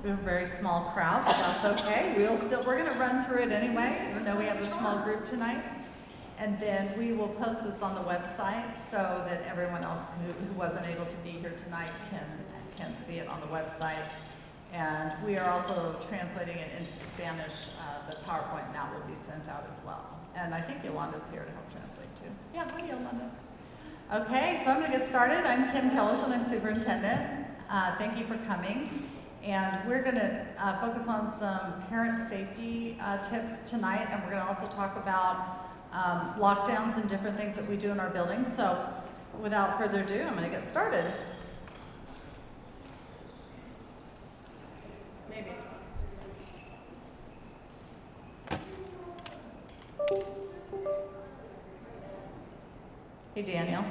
We have a very small crowd, but that's okay. We're gonna run through it anyway, even though we have a small group tonight. And then we will post this on the website so that everyone else who wasn't able to be here tonight can see it on the website. And we are also translating it into Spanish, the PowerPoint, and that will be sent out as well. And I think Yolanda's here to help translate too. Yeah, hi Yolanda. Okay, so I'm gonna get started. I'm Kim Kellison, I'm superintendent. Thank you for coming. And we're gonna focus on some parent safety tips tonight, and we're gonna also talk about lockdowns and different things that we do in our building. So without further ado, I'm gonna get started. Maybe. Hey, Daniel.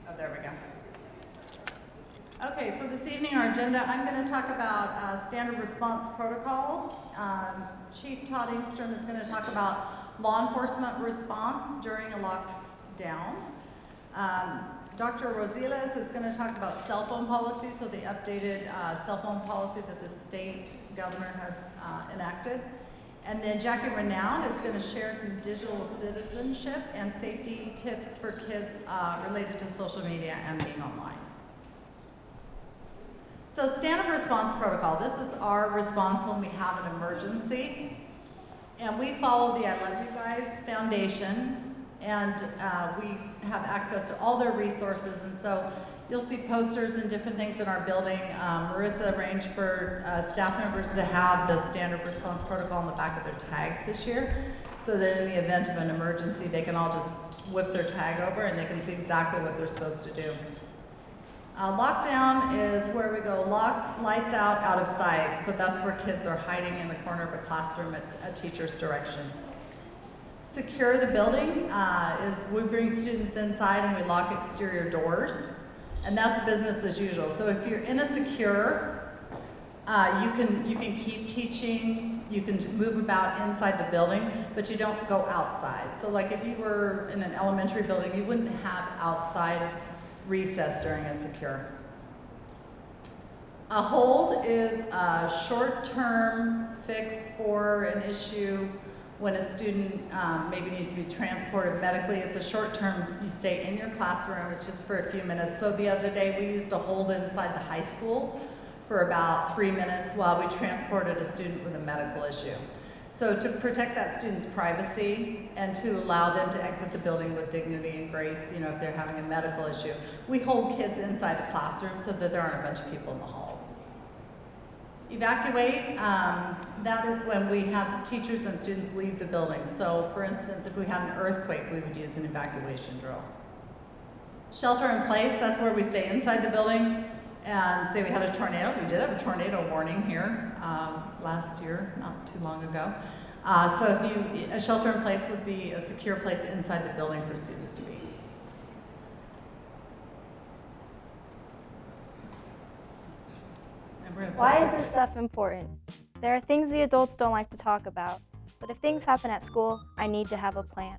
Oh, there we go. Okay, so this evening our agenda, I'm going to talk about standard response protocol. Chief Todd Engstrom is going to talk about law enforcement response during a lockdown. Dr. Rosiles is going to talk about cell phone policy, so the updated cell phone policy that the state governor has enacted. And then Jackie Renown is going to share some digital citizenship and safety tips for kids related to social media and being online. So standard response protocol, this is our response when we have an emergency. And we follow the I Love You Guys Foundation, and we have access to all their resources. And so you'll see posters and different things in our building. Marissa arranged for staff members to have the standard response protocol on the back of their tags this year, so that in the event of an emergency, they can all just whip their tag over and they can see exactly what they're supposed to do. Lockdown is where we go locks, lights out of sight. So that's where kids are hiding in the corner of a classroom at a teacher's direction. Secure the building is we bring students inside and we lock exterior doors. And that's business as usual. So if you're in a secure, you can keep teaching, you can move about inside the building, but you don't go outside. So like if you were in an elementary building, you wouldn't have outside recess during a secure. A hold is a short-term fix for an issue when a student maybe needs to be transported medically. It's a short-term, you stay in your classroom, it's just for a few minutes. So the other day we used a hold inside the high school for about 3 minutes while we transported a student with a medical issue. So to protect that student's privacy and to allow them to exit the building with dignity and grace, you know, if they're having a medical issue, we hold kids inside the classroom so that there aren't a bunch of people in the halls. Evacuate, that is when we have teachers and students leave the building. So for instance, if we had an earthquake, we would use an evacuation drill. Shelter in place, that's where we stay inside the building. And say we had a tornado, we did have a tornado warning here last year, not too long ago. So if a shelter in place would be a secure place inside the building for students to be. Why is this stuff important? There are things the adults don't like to talk about, but if things happen at school, I need to have a plan.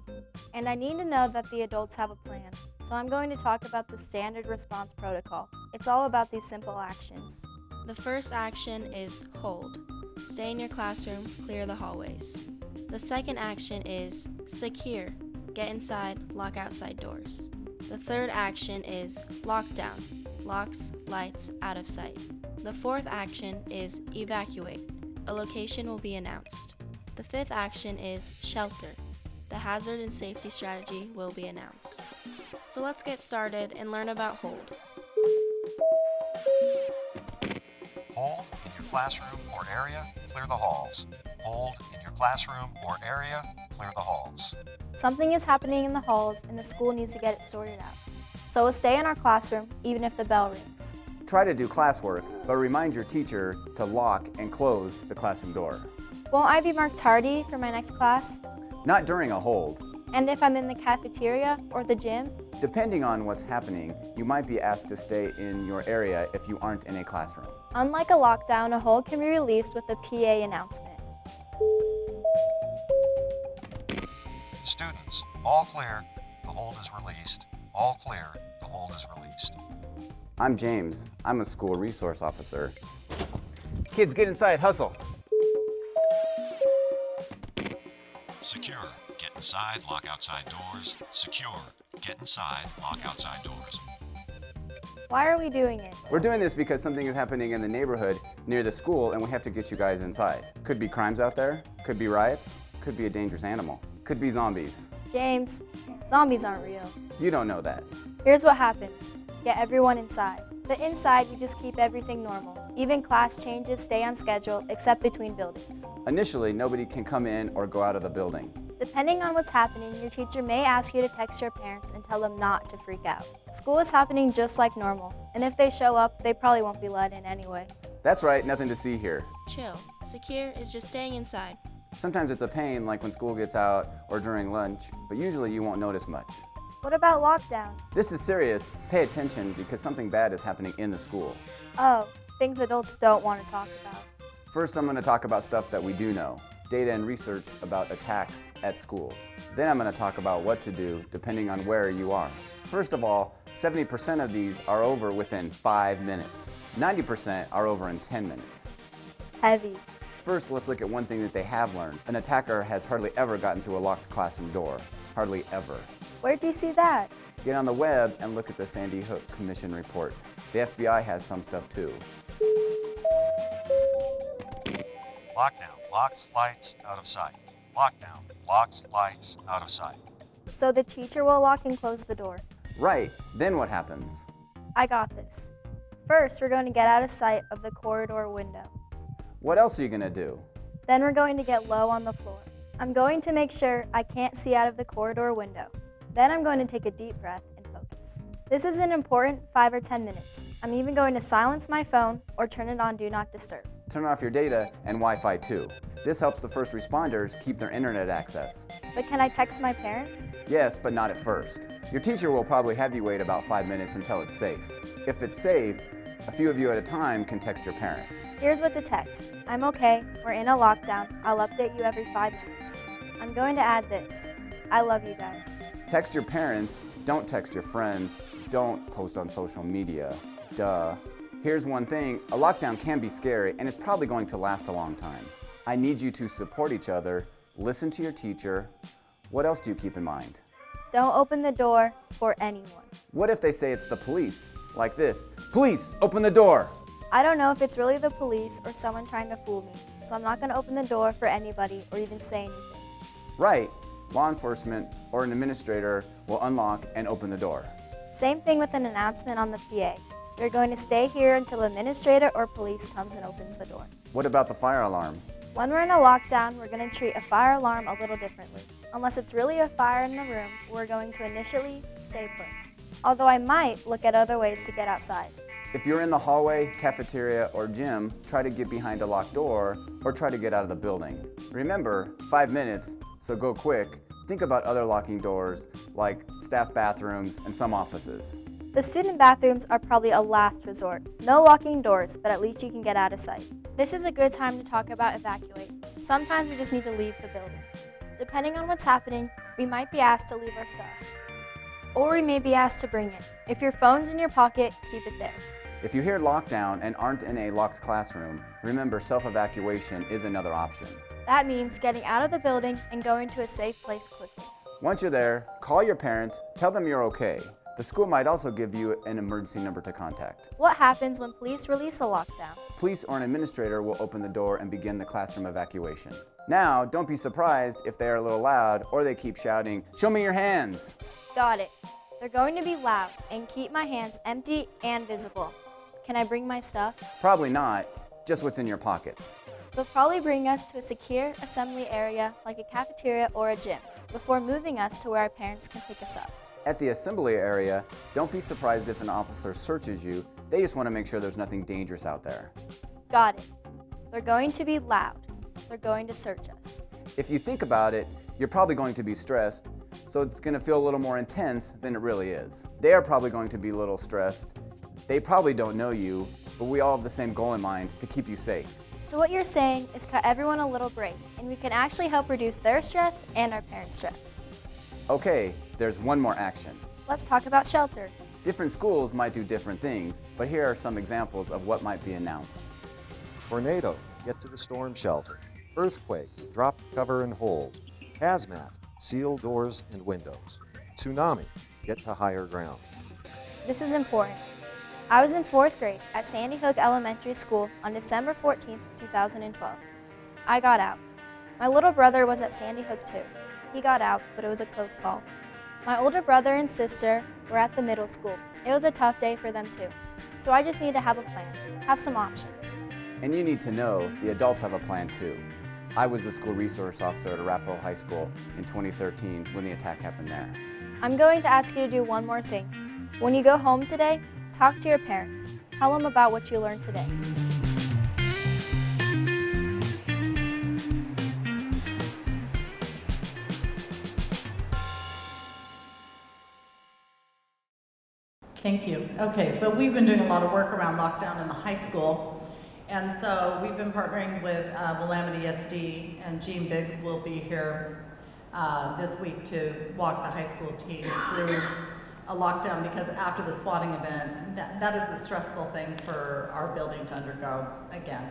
And I need to know that the adults have a plan, so I'm going to talk about the standard response protocol. It's all about these simple actions. The first action is hold. Stay in your classroom, clear the hallways. The second action is secure. Get inside, lock outside doors. The third action is lockdown. Locks, lights, out of sight. The fourth action is evacuate. A location will be announced. The fifth action is shelter. The hazard and safety strategy will be announced. So let's get started and learn about hold. Hold in your classroom or area, clear the halls. Hold in your classroom or area, clear the halls. Something is happening in the halls and the school needs to get it sorted out. So we'll stay in our classroom even if the bell rings. Try to do classwork, but remind your teacher to lock and close the classroom door. Won't I be marked tardy for my next class? Not during a hold. And if I'm in the cafeteria or the gym? Depending on what's happening, you might be asked to stay in your area if you aren't in a classroom. Unlike a lockdown, a hold can be released with a PA announcement. Students, all clear, the hold is released. All clear, the hold is released. I'm James. I'm a school resource officer. kids, get inside, hustle. Secure. Get inside, lock outside doors. Secure. Get inside, lock outside doors. Why are we doing it? We're doing this because something is happening in the neighborhood near the school and we have to get you guys inside. Could be crimes out there, could be riots, could be a dangerous animal, could be zombies. James, zombies aren't real. You don't know that. Here's what happens. Get everyone inside. But inside, you just keep everything normal. Even class changes stay on schedule, except between buildings. Initially, nobody can come in or go out of the building. Depending on what's happening, your teacher may ask you to text your parents and tell them not to freak out. School is happening just like normal, and if they show up, they probably won't be let in anyway. That's right, nothing to see here. Chill. Secure is just staying inside. Sometimes it's a pain, like when school gets out or during lunch, but usually you won't notice much. What about lockdown? This is serious. Pay attention because something bad is happening in the school. Oh, things adults don't want to talk about. First, I'm going to talk about stuff that we do know, data and research about attacks at schools. Then I'm going to talk about what to do depending on where you are. First of all, 70% of these are over within 5 minutes. 90% are over in 10 minutes. Heavy. First, let's look at one thing that they have learned. An attacker has hardly ever gotten through a locked classroom door. Hardly ever. Where'd you see that? Get on the web and look at the Sandy Hook Commission report. The FBI has some stuff too. Lockdown. Locks, lights, out of sight. Lockdown. Locks, lights, out of sight. So the teacher will lock and close the door. Right, then what happens? I got this. First, we're going to get out of sight of the corridor window. What else are you gonna do? Then we're going to get low on the floor. I'm going to make sure I can't see out of the corridor window. Then I'm going to take a deep breath and focus. This is an important 5 or 10 minutes. I'm even going to silence my phone or turn it on Do Not Disturb. Turn off your data and Wi-Fi too. This helps the first responders keep their internet access. But can I text my parents? Yes, but not at first. Your teacher will probably have you wait about 5 minutes until it's safe. If it's safe, a few of you at a time can text your parents. Here's what to text. I'm okay, we're in a lockdown, I'll update you every 5 minutes. I'm going to add this. I love you guys. Text your parents, don't text your friends, don't post on social media. Duh. Here's one thing, a lockdown can be scary and it's probably going to last a long time. I need you to support each other, listen to your teacher. What else do you keep in mind? Don't open the door for anyone. What if they say it's the police? Like this, police, open the door. I don't know if it's really the police or someone trying to fool me, so I'm not going to open the door for anybody or even say anything. Right, law enforcement or an administrator will unlock and open the door. Same thing with an announcement on the PA. You're going to stay here until an administrator or police comes and opens the door. What about the fire alarm? When we're in a lockdown, we're going to treat a fire alarm a little differently. Unless it's really a fire in the room, we're going to initially stay put. Although I might look at other ways to get outside. If you're in the hallway, cafeteria, or gym, try to get behind a locked door or try to get out of the building. Remember, 5 minutes, so go quick. Think about other locking doors like staff bathrooms and some offices. The student bathrooms are probably a last resort. No locking doors, but at least you can get out of sight. This is a good time to talk about evacuate. Sometimes we just need to leave the building. Depending on what's happening, we might be asked to leave our stuff. Or we may be asked to bring it. If your phone's in your pocket, keep it there. If you hear lockdown and aren't in a locked classroom, remember self-evacuation is another option. That means getting out of the building and going to a safe place quickly. Once you're there, call your parents, tell them you're okay. The school might also give you an emergency number to contact. What happens when police release a lockdown? Police or an administrator will open the door and begin the classroom evacuation. Now, don't be surprised if they are a little loud or they keep shouting, "Show me your hands!" Got it. They're going to be loud and keep my hands empty and visible. Can I bring my stuff? Probably not, just what's in your pockets. They'll probably bring us to a secure assembly area like a cafeteria or a gym before moving us to where our parents can pick us up. At the assembly area, don't be surprised if an officer searches you. They just want to make sure there's nothing dangerous out there. Got it. They're going to be loud. They're going to search us. If you think about it, you're probably going to be stressed, so it's going to feel a little more intense than it really is. They are probably going to be a little stressed. They probably don't know you, but we all have the same goal in mind, to keep you safe. So what you're saying is cut everyone a little break, and we can actually help reduce their stress and our parents' stress. Okay, there's one more action. Let's talk about shelter. Different schools might do different things, but here are some examples of what might be announced. Tornado, get to the storm shelter. Earthquake, drop, cover, and hold. Hazmat, seal doors and windows. Tsunami, get to higher ground. This is important. I was in 4th grade at Sandy Hook Elementary School on December 14, 2012. I got out. My little brother was at Sandy Hook too. He got out, but it was a close call. My older brother and sister were at the middle school. It was a tough day for them too. So I just need to have a plan, have some options. And you need to know the adults have a plan too. I was the school resource officer at Arapahoe High School in 2013 when the attack happened there. I'm going to ask you to do one more thing. When you go home today, talk to your parents. Tell them about what you learned today. Thank you. Okay, so we've been doing a lot of work around lockdown in the high school. And so we've been partnering with Willamette ESD, and Gene Biggs will be here this week to walk the high school team through a lockdown, because after the swatting event, that is a stressful thing for our building to undergo again.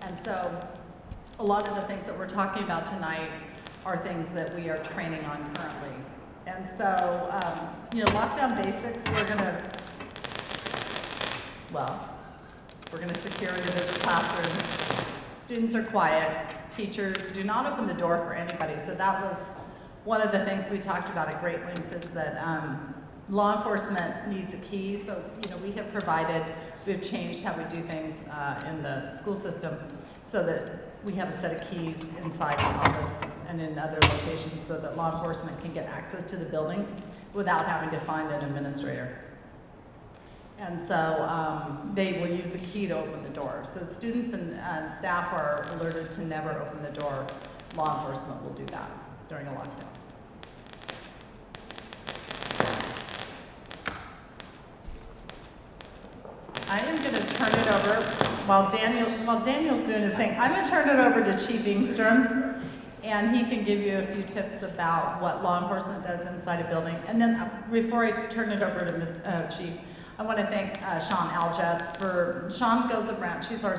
And so a lot of the things that we're talking about tonight are things that we are training on currently. And so, lockdown basics, we're gonna secure individual classrooms. Students are quiet. Teachers do not open the door for anybody. So that was one of the things we talked about at great length, is that law enforcement needs a key. So, we have provided, we've changed how we do things in the school system so that we have a set of keys inside the office and in other locations so that law enforcement can get access to the building without having to find an administrator. And so they will use a key to open the door. So students and staff are alerted to never open the door. Law enforcement will do that during a lockdown. I am going to turn it over, while Daniel's doing his thing, I'm going to turn it over to Chief Engstrom, and he can give you a few tips about what law enforcement does inside a building. And then before I turn it over to Chief, I want to thank Sean Aljets Sean goes around, she's our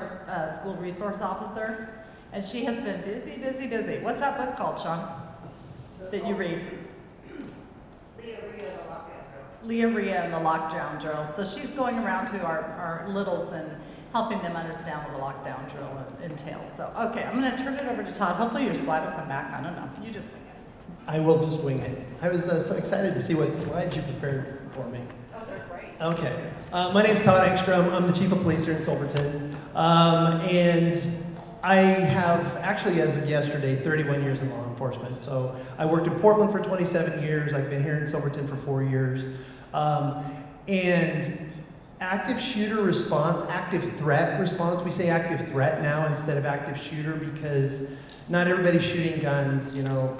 school resource officer, and she has been busy, busy, busy. What's that book called, Sean, that you read? Leah Rhea and the Lockdown Drill. So she's going around to our littles and helping them understand what a lockdown drill entails. So, okay, I'm going to turn it over to Todd. Hopefully your slide will come back. I don't know. You just wing it. I will just wing it. I was so excited to see what slides you prepared for me. Oh, they're great. Okay. My name's Todd Engstrom. I'm the Chief of Police here in Silverton. And I have actually, as of yesterday, 31 years in law enforcement. So I worked in Portland for 27 years. I've been here in Silverton for 4 years. And active shooter response, active threat response, we say active threat now instead of active shooter because not everybody's shooting guns.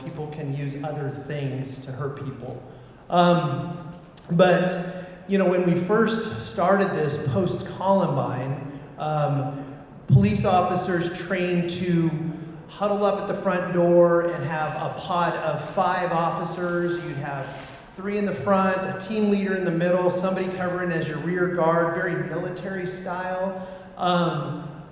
People can use other things to hurt people. But when we first started this post-Columbine, police officers trained to huddle up at the front door and have a pod of 5 officers. You'd have 3 in the front, a team leader in the middle, somebody covering as your rear guard, very military style.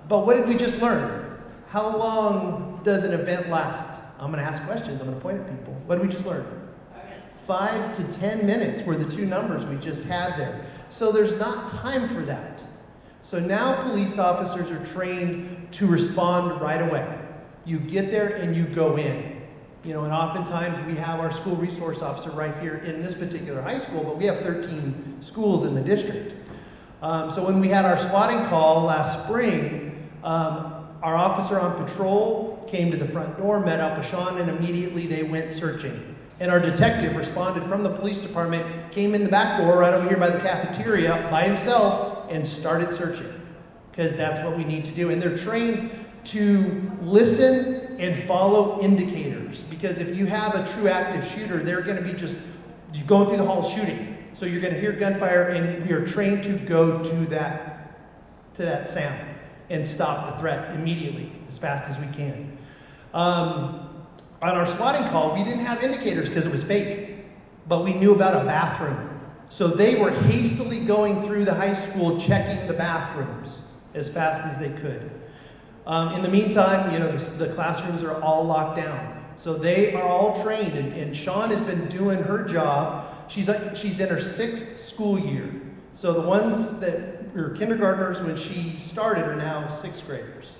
But what did we just learn? How long does an event last? I'm going to ask questions. I'm going to point at people. What did we just learn? 5 to 10 minutes were the 2 numbers we just had there. So there's not time for that. So now police officers are trained to respond right away. You get there and you go in. And oftentimes we have our school resource officer right here in this particular high school, but we have 13 schools in the district. So when we had our swatting call last spring, our officer on patrol came to the front door, met up with Sean, and immediately they went searching. And our detective responded from the police department, came in the back door right over here by the cafeteria by himself and started searching, because that's what we need to do. And they're trained to listen and follow indicators, because if you have a true active shooter, they're going to be just going through the hall shooting. So you're going to hear gunfire, and we are trained to go to that sound and stop the threat immediately, as fast as we can. On our swatting call, we didn't have indicators because it was fake, but we knew about a bathroom. So they were hastily going through the high school checking the bathrooms as fast as they could. In the meantime, the classrooms are all locked down. So they are all trained, and Sean has been doing her job. She's in her 6th school year. So the ones that were kindergartners when she started are now 6th graders.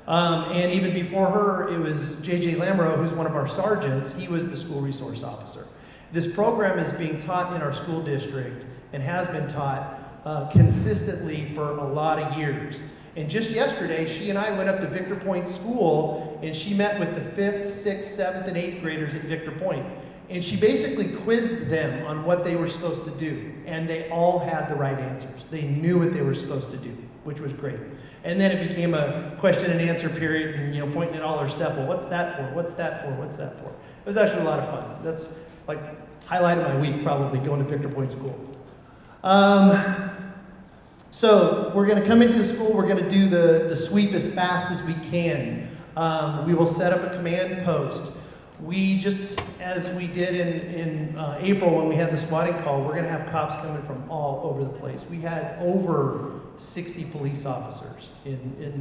And even before her, it was J.J. Lamoureux, who's one of our sergeants. He was the school resource officer. This program is being taught in our school district and has been taught consistently for a lot of years. And just yesterday, she and I went up to Victor Point School, and she met with the 5th, 6th, 7th, and 8th graders at Victor Point. And she basically quizzed them on what they were supposed to do. And they all had the right answers. They knew what they were supposed to do, which was great. And then it became a question and answer period, and pointing at all their stuff. Well, what's that for? What's that for? What's that for? It was actually a lot of fun. That's like highlight of my week, probably, going to Victor Point School. So we're going to come into the school. We're going to do the sweep as fast as we can. We will set up a command post. We just, as we did in April when we had the swatting call, we're going to have cops coming from all over the place. We had over 60 police officers in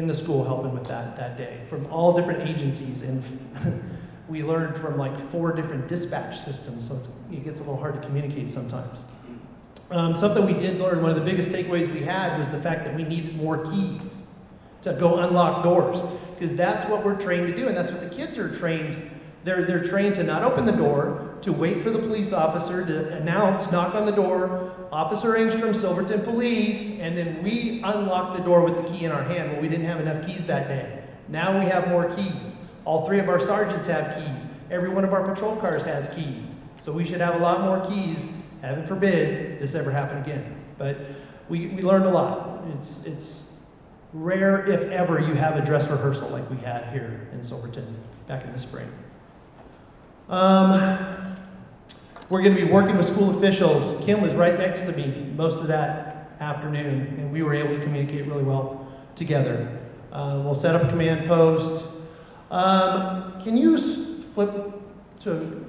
the school helping with that day from all different agencies, and we learned from like 4 different dispatch systems, so it gets a little hard to communicate sometimes. Something we did learn, one of the biggest takeaways we had was the fact that we needed more keys to go unlock doors, because that's what we're trained to do, and that's what the kids are trained. They're trained to not open the door, to wait for the police officer to announce, knock on the door, Officer Engstrom, Silverton Police, and then we unlock the door with the key in our hand. Well, we didn't have enough keys that day. Now we have more keys. All 3 of our sergeants have keys. Every one of our patrol cars has keys. So we should have a lot more keys. Heaven forbid this ever happen again. But we learned a lot. It's rare, if ever, you have a dress rehearsal like we had here in Silverton back in the spring. We're going to be working with school officials. Kim was right next to me most of that afternoon, and we were able to communicate really well together. We'll set up a command post. Can you flip to,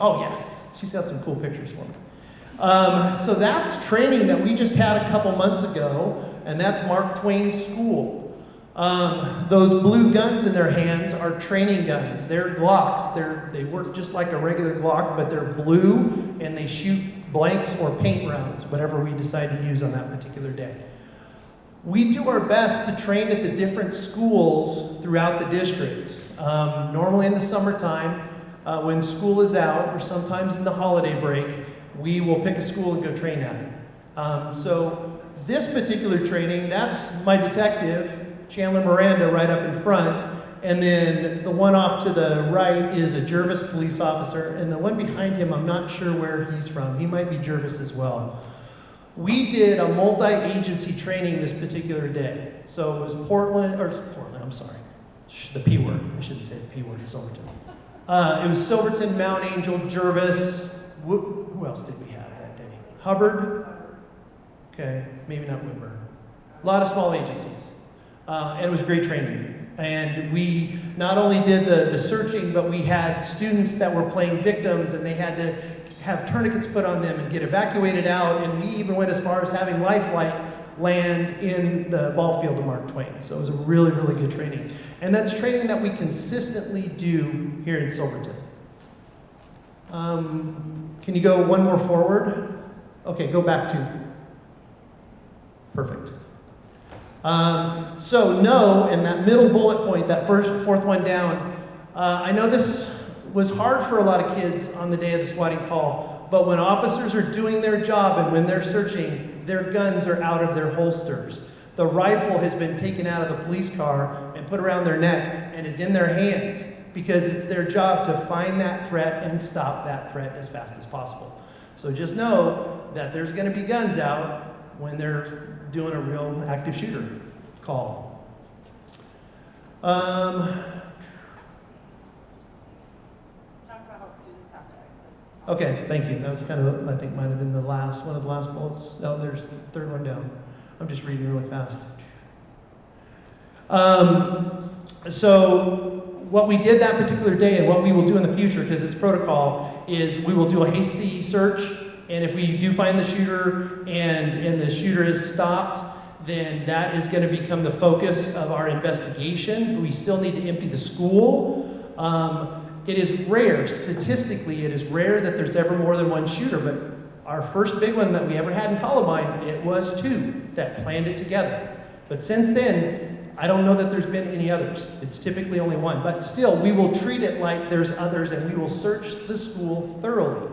oh yes, she's got some cool pictures for me. So that's training that we just had a couple months ago, and that's Mark Twain School. Those blue guns in their hands are training guns. They're Glocks. They work just like a regular Glock, but they're blue, and they shoot blanks or paint rounds, whatever we decide to use on that particular day. We do our best to train at the different schools throughout the district. Normally in the summertime, when school is out, or sometimes in the holiday break, we will pick a school and go train at it. So this particular training, that's my detective, Chandler Miranda, right up in front, and then the one off to the right is a Jervis police officer, and the one behind him, I'm not sure where he's from. He might be Jervis as well. We did a multi-agency training this particular day. So it was Portland, I'm sorry, the P word. I shouldn't say the P word in Silverton. It was Silverton, Mount Angel, Jervis. Who else did we have that day? Hubbard. Okay, maybe not Woodburn. A lot of small agencies. And it was great training. And we not only did the searching, but we had students that were playing victims, and they had to have tourniquets put on them and get evacuated out. And we even went as far as having Lifeline land in the ball field of Mark Twain. So it was a really, really good training. And that's training that we consistently do here in Silverton. Can you go one more forward? Okay, go back 2. Perfect. So no, in that middle bullet point, that fourth one down, I know this was hard for a lot of kids on the day of the swatting call, but when officers are doing their job and when they're searching, their guns are out of their holsters. The rifle has been taken out of the police car and put around their neck and is in their hands because it's their job to find that threat and stop that threat as fast as possible. So just know that there's going to be guns out when they're doing a real active shooter call. Talk about how students have to exit. Okay, thank you. That was kind of, I think, might have been the last one of the last bullets. No, there's the third one down. I'm just reading really fast. So what we did that particular day and what we will do in the future, because it's protocol, is we will do a hasty search, and if we do find the shooter and the shooter is stopped, then that is going to become the focus of our investigation. We still need to empty the school. It is rare, statistically, it is rare that there's ever more than one shooter, but our first big one that we ever had in Columbine, it was 2 that planned it together. But since then, I don't know that there's been any others. It's typically only 1. But still, we will treat it like there's others, and we will search the school thoroughly.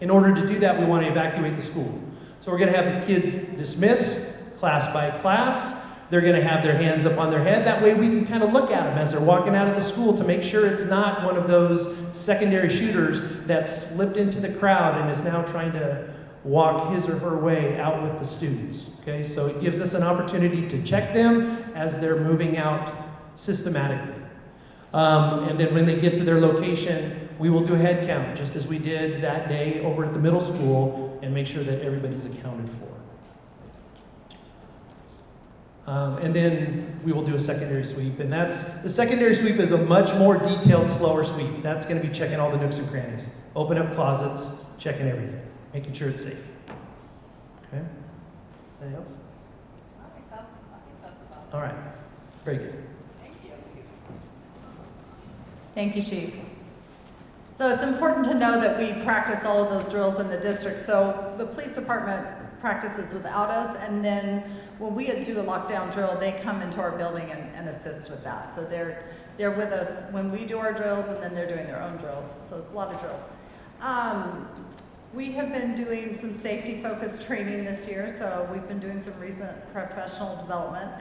In order to do that, we want to evacuate the school. So we're going to have the kids dismiss, class by class. They're going to have their hands up on their head. That way we can kind of look at them as they're walking out of the school to make sure it's not one of those secondary shooters that slipped into the crowd and is now trying to walk his or her way out with the students. Okay, so it gives us an opportunity to check them as they're moving out systematically. And then when they get to their location, we will do a head count, just as we did that day over at the middle school, and make sure that everybody's accounted for. And then we will do a secondary sweep. And the secondary sweep is a much more detailed, slower sweep. That's going to be checking all the nooks and crannies. Open up closets, checking everything, making sure it's safe. Okay? Anything else? I think that's about it. All right. Very good. Thank you. Thank you, Chief. So it's important to know that we practice all of those drills in the district. So the police department practices without us, and then when we do a lockdown drill, they come into our building and assist with that. So they're with us when we do our drills, and then they're doing their own drills. So it's a lot of drills. We have been doing some safety-focused training this year, so we've been doing some recent professional development.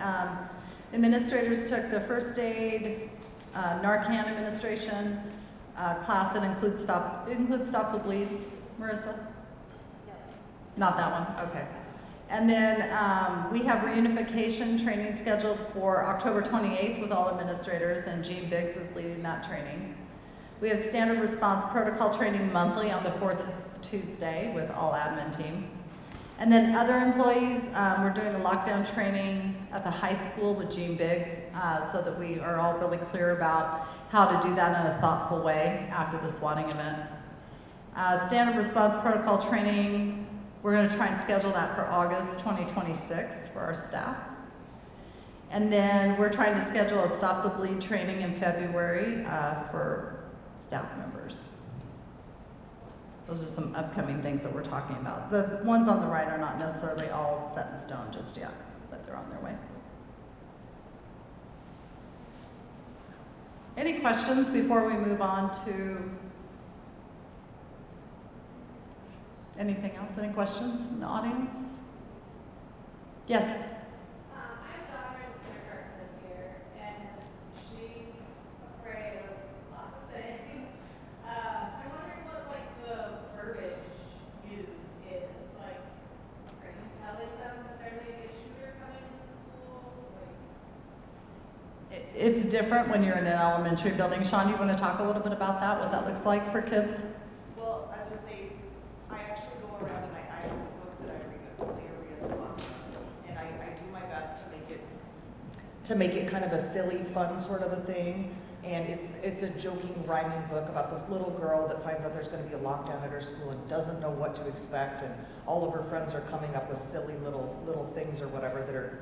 Administrators took the first aid, Narcan administration class that includes Stop the Bleed. Marissa? Not that one, okay. And then we have reunification training scheduled for October 28th with all administrators, and Gene Biggs is leading that training. We have standard response protocol training monthly on the 4th Tuesday with all admin team. And then other employees, we're doing a lockdown training at the high school with Gene Biggs so that we are all really clear about how to do that in a thoughtful way after the swatting event. Standard response protocol training, we're going to try and schedule that for August 2026 for our staff. And then we're trying to schedule a Stop the Bleed training in February for staff members. Those are some upcoming things that we're talking about. The ones on the right are not necessarily all set in stone just yet, but they're on their way. Any questions before we move on to anything else? Any questions in the audience? Yes? I have a daughter in kindergarten this year, and she's afraid of lots of things. I'm wondering what, the verbiage used is. Are you telling them that there may be a shooter coming into the school? It's different when you're in an elementary building. Sean, you want to talk a little bit about that, what that looks like for kids? Well, as I say, I actually go around and I have a book that I read every other month, and I do my best to make it kind of a silly, fun sort of a thing. And it's a joking, rhyming book about this little girl that finds out there's going to be a lockdown at her school and doesn't know what to expect, and all of her friends are coming up with silly little things or whatever that are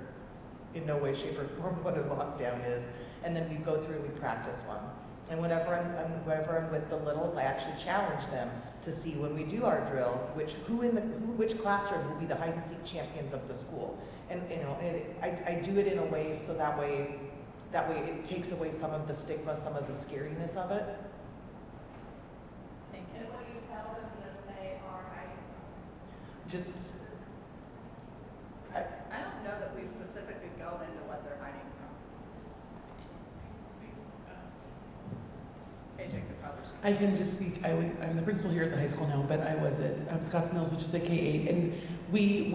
in no way, shape, or form what a lockdown is. And then we go through and we practice one. And whenever I'm with the littles, I actually challenge them to see when we do our drill, which classroom will be the hide and seek champions of the school. And I do it in a way so that way it takes away some of the stigma, some of the scariness of it. Thank you. And will you tell them that they are hiding from? Just, I don't know that we specifically go into what they're hiding from. AJ could probably. I can just speak. I'm the principal here at the high school now, but I was at Scotts Mills, which is a K-8, and we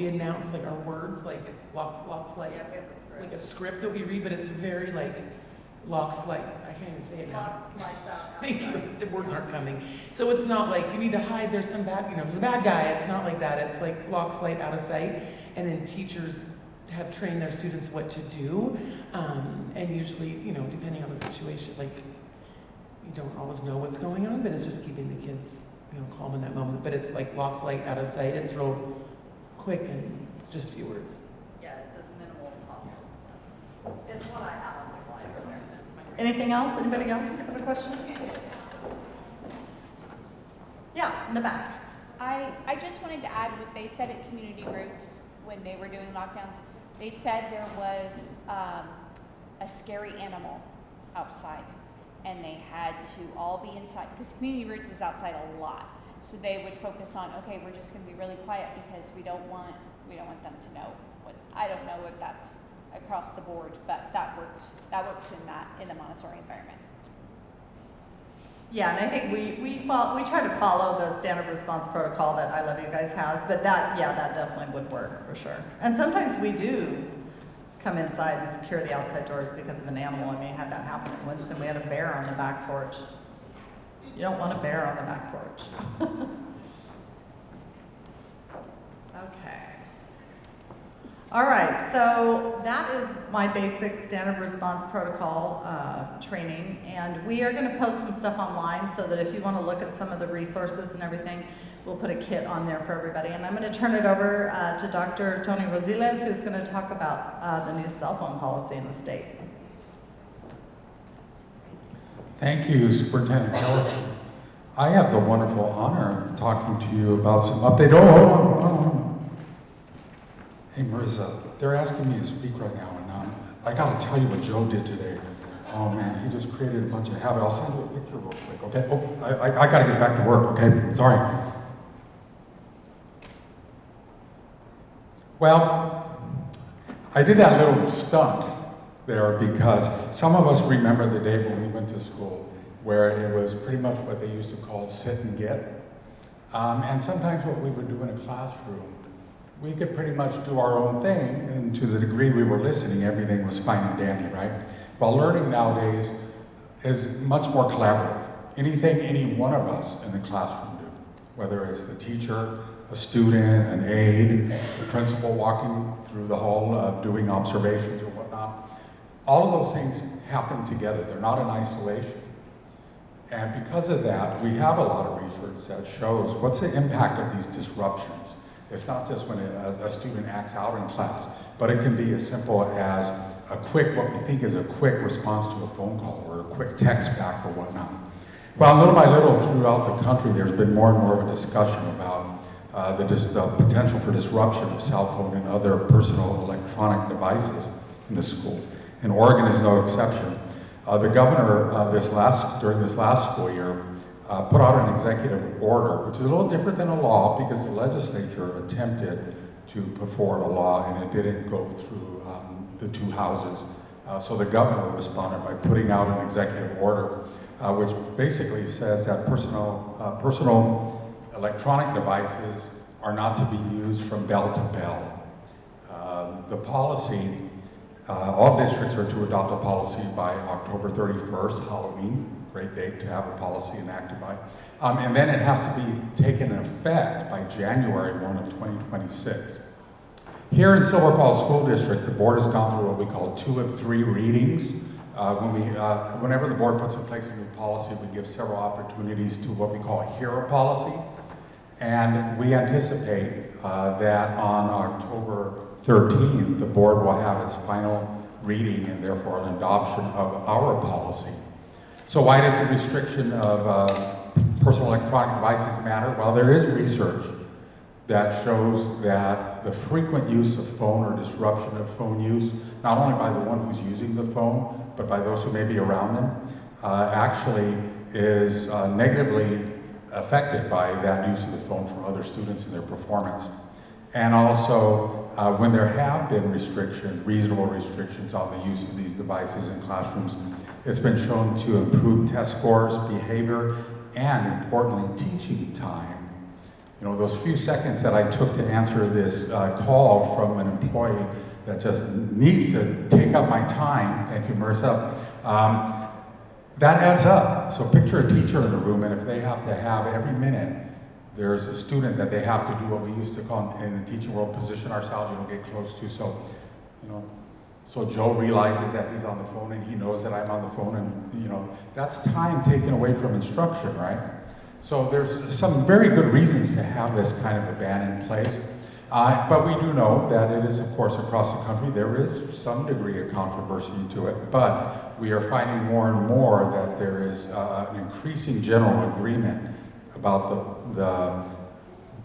announce our words locks Yeah, we have the script. like a script that we read, but it's very locks I can't even say it now. Locks, lights out. Thank you. outside. The words aren't coming. So it's not like you need to hide. There's some bad, there's a bad guy. It's not like that. It's like locks, light, out of sight, and then teachers have trained their students what to do, and usually, depending on the situation, you don't always know what's going on, but it's just keeping the kids, calm in that moment. But it's like locks, light, out of sight. It's real quick and just few words. Yeah, It's what I have on the slide over there. Anything else? Anybody else have a question? Yeah, in the back. I just wanted to add what they said at Community Roots when they were doing lockdowns. They said there was a scary animal outside, and they had to all be inside because Community Roots is outside a lot. So they would focus on, okay, we're just going to be really quiet because we don't want them to know what's. I don't know if that's across the board, but that works in the Montessori environment. Yeah, and I think we try to follow the standard response protocol that I Love You Guys has, but that definitely would work for sure. And sometimes we do come inside and secure the outside doors because of an animal. I mean, had that happen in Winston. We had a bear on the back porch. You don't want a bear on the back porch. Okay. All right, so that is my basic standard response protocol training, and we are going to post some stuff online so that if you want to look at some of the resources and everything, we'll put a kit on there for everybody. And I'm going to turn it over to Dr. Tony Rosiles, who's going to talk about the new cell phone policy in the state. Thank you, Superintendent Ellison. I have the wonderful honor of talking to you about some update. Hey, Marissa, they're asking me to speak right now, and I got to tell you what Joe did today. Oh man, he just created a bunch of havoc. I'll send you a picture real quick, okay? Oh, I got to get back to work, okay? Sorry. Well, I did that little stunt there because some of us remember the day when we went to school where it was pretty much what they used to call sit and get. And sometimes what we would do in a classroom, we could pretty much do our own thing, and to the degree we were listening, everything was fine and dandy, right? While learning nowadays is much more collaborative. Anything any one of us in the classroom do, whether it's the teacher, a student, an aide, the principal walking through the hall doing observations or whatnot, all of those things happen together. They're not in isolation. And because of that, we have a lot of research that shows what's the impact of these disruptions. It's not just when a student acts out in class, but it can be as simple as what we think is a quick response to a phone call or a quick text back or whatnot. Well, little by little throughout the country, there's been more and more of a discussion about the potential for disruption of cell phone and other personal electronic devices in the schools. And Oregon is no exception. The governor during this last school year put out an executive order, which is a little different than a law because the legislature attempted to put forward a law and it didn't go through the two houses. So the governor responded by putting out an executive order, which basically says that personal electronic devices are not to be used from bell to bell. The policy, all districts are to adopt a policy by October 31st, Halloween, great date to have a policy enacted by. And then it has to be taken in effect by January 1 of 2026. Here in Silver Falls School District, the board has gone through what we call 2 of 3 readings. Whenever the board puts in place a new policy, we give several opportunities to what we call a hero policy. And we anticipate that on October 13th, the board will have its final reading and therefore an adoption of our policy. So why does the restriction of personal electronic devices matter? Well, there is research that shows that the frequent use of phone or disruption of phone use, not only by the one who's using the phone, but by those who may be around them, actually is negatively affected by that use of the phone for other students and their performance. And also, when there have been restrictions, reasonable restrictions on the use of these devices in classrooms, it's been shown to improve test scores, behavior, and importantly, teaching time. You know, those few seconds that I took to answer this call from an employee that just needs to take up my time, thank you, Marissa, that adds up. So picture a teacher in the room, and if they have to have every minute, there's a student that they have to do what we used to call in the teaching world, position ourselves, get close to. So Joe realizes that he's on the phone and he knows that I'm on the phone, and that's time taken away from instruction, right? So there's some very good reasons to have this kind of a ban in place. But we do know that it is, of course, across the country, there is some degree of controversy to it, but we are finding more and more that there is an increasing general agreement about the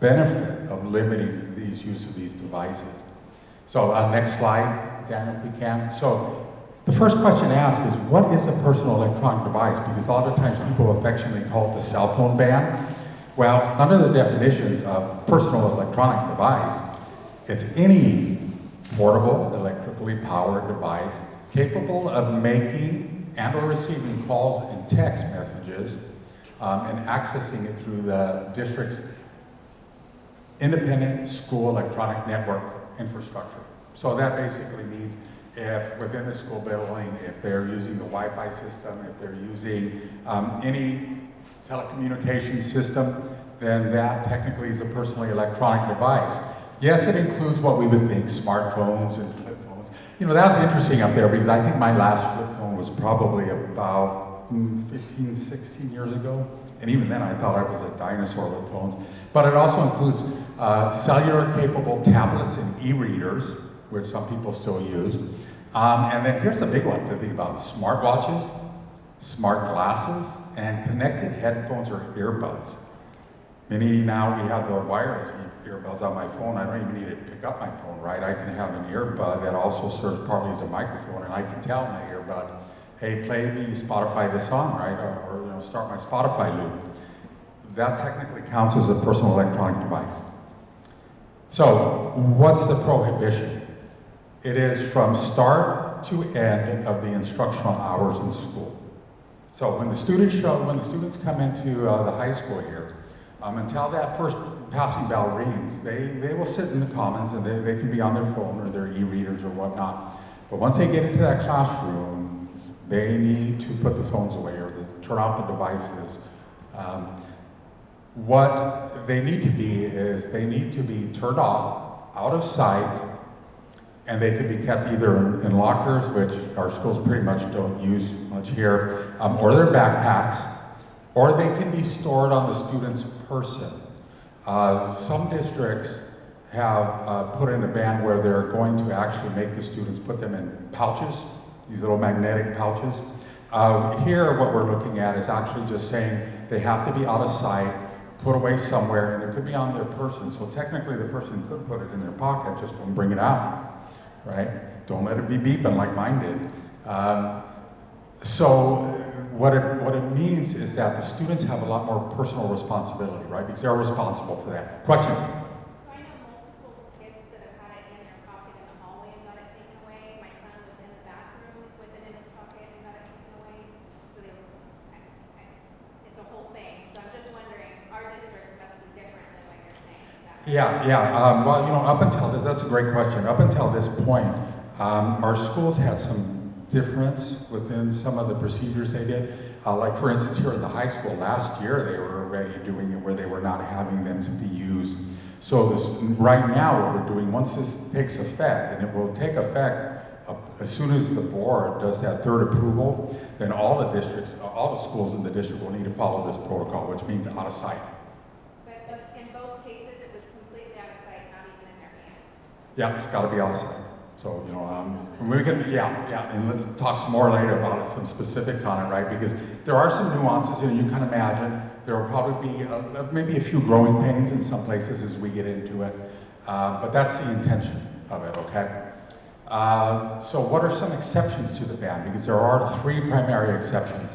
benefit of limiting these use of these devices. So next slide, Daniel, if we can. So the first question to ask is, what is a personal electronic device? Because a lot of times people affectionately call it the cell phone ban. Well, under the definitions of personal electronic device, it's any portable, electrically powered device capable of making and or receiving calls and text messages and accessing it through the district's independent school electronic network infrastructure. So that basically means if within the school building, if they're using the Wi-Fi system, if they're using any telecommunication system, then that technically is a personally electronic device. Yes, it includes what we would think, smartphones and flip phones. You know, that's interesting up there because I think my last flip phone was probably about 15, 16 years ago. And even then I thought I was a dinosaur with phones. But it also includes cellular capable tablets and e-readers, which some people still use. And then here's the big one to think about: smartwatches, smart glasses, and connected headphones or earbuds. Many now, we have the wireless earbuds on my phone. I don't even need to pick up my phone, right? I can have an earbud that also serves partly as a microphone, and I can tell my earbud, hey, play me Spotify this song, right? Or you know, start my Spotify loop. That technically counts as a personal electronic device. So, what's the prohibition? It is from start to end of the instructional hours in school. So when the students come into the high school here, until that first passing bell rings, they will sit in the commons and they can be on their phone or their e-readers or whatnot. But once they get into that classroom, they need to put the phones away or turn off the devices. What they need to be is they need to be turned off, out of sight, and they can be kept either in lockers, which our schools pretty much don't use much here, or their backpacks, or they can be stored on the student's person. Some districts have put in a ban where they're going to actually make the students put them in pouches, these little magnetic pouches. Here, what we're looking at is actually just saying they have to be out of sight, put away somewhere, and it could be on their person. So technically the person could put it in their pocket, just don't bring it out. Right? Don't let it be beeping like mine did. So what it means is that the students have a lot more personal responsibility, right? Because they're responsible for that. Question? So I know multiple kids that have had it in their pocket in the hallway and got it taken away. My son was in the bathroom with it in his pocket and got it taken away. So it's a whole thing. So I'm just wondering, our district must be differently, like you're saying. Yeah. Well, you know, up until this, that's a great question. Up until this point, our schools had some difference within some of the procedures they did. Like for instance, here at the high school, last year they were already doing it where they were not having them to be used. So right now what we're doing, once this takes effect, and it will take effect as soon as the board does that third approval, then all the districts, all the schools in the district will need to follow this protocol, which means out of sight. But in both cases, it was completely out of sight, not even in their hands. Yeah, it's got to be out of sight. So, you know, we can, and let's talk some more later about some specifics on it, right? Because there are some nuances, and you can imagine there will probably be maybe a few growing pains in some places as we get into it, but that's the intention of it, okay? So what are some exceptions to the ban? Because there are three primary exceptions.